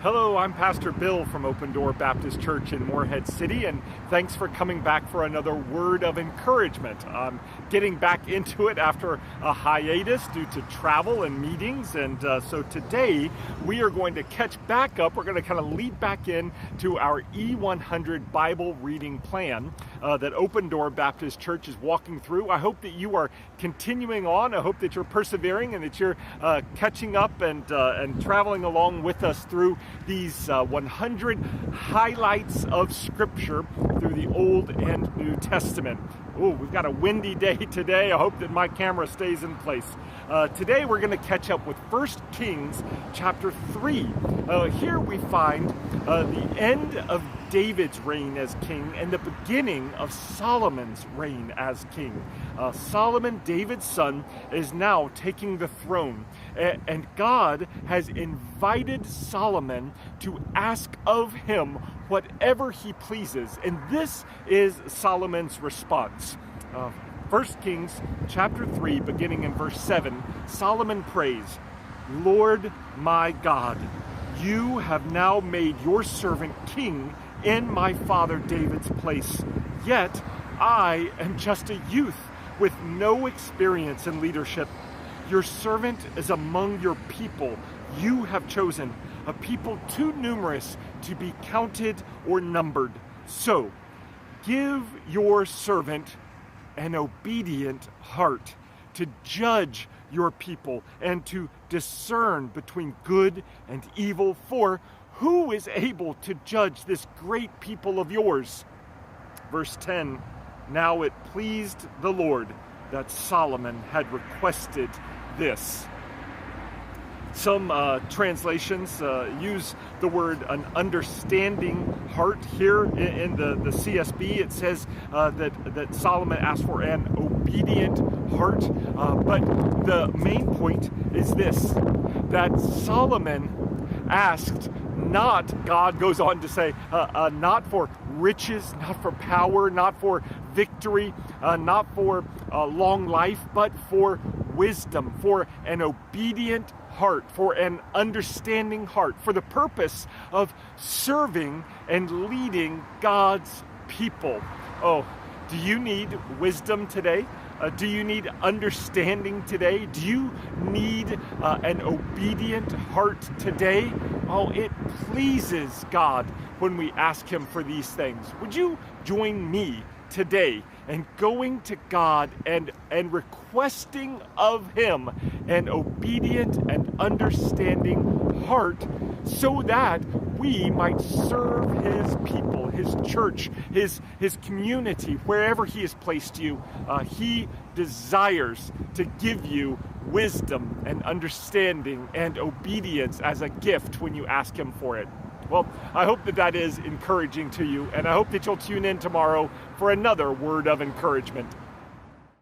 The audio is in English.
Hello, I'm Pastor Bill from Open Door Baptist Church in Morehead City, and thanks for coming back for another word of encouragement. I'm getting back into it after a hiatus due to travel and meetings, and so today we are going to catch back up. We're going to kind of lead back in to our E100 Bible reading plan that Open Door Baptist Church is walking through. I hope that you are continuing on. I hope that you're persevering and that you're catching up and traveling along with us through these 100 highlights of Scripture through the Old and New Testament. Oh, we've got a windy day today. I hope that my camera stays in place. Today we're going to catch up with 1 Kings chapter 3. Here we find the end of David's reign as king and the beginning of Solomon's reign as king. Solomon, David's son, is now taking the throne, and God has invited Solomon to ask of him whatever he pleases, and this is Solomon's response. 1 Kings chapter 3, beginning in verse 7, Solomon prays, "Lord my God, you have now made your servant king in my father David's place. Yet I am just a youth with no experience in leadership. Your servant is among your people you have chosen, a people too numerous to be counted or numbered. So give your servant an obedient heart to judge your people and to discern between good and evil, for who is able to judge this great people of yours?" Verse 10, "Now it pleased the Lord that Solomon had requested this." Some translations use the word an understanding heart. Here in the CSB, it says that Solomon asked for an obedient heart. But the main point is this, that Solomon asked not, God goes on to say, not for riches, not for power, not for victory, not for long life, but for wisdom, for an obedient heart, for an understanding heart, for the purpose of serving and leading God's people. Oh, do you need wisdom today? Do you need understanding today? Do you need an obedient heart today? Oh, it pleases God when we ask Him for these things. Would you join me today in going to God and requesting of Him an obedient and understanding heart so that we might serve His people, His church, His community, wherever He has placed you. He desires to give you wisdom and understanding and obedience as a gift when you ask Him for it. Well, I hope that is encouraging to you, and I hope that you'll tune in tomorrow for another word of encouragement.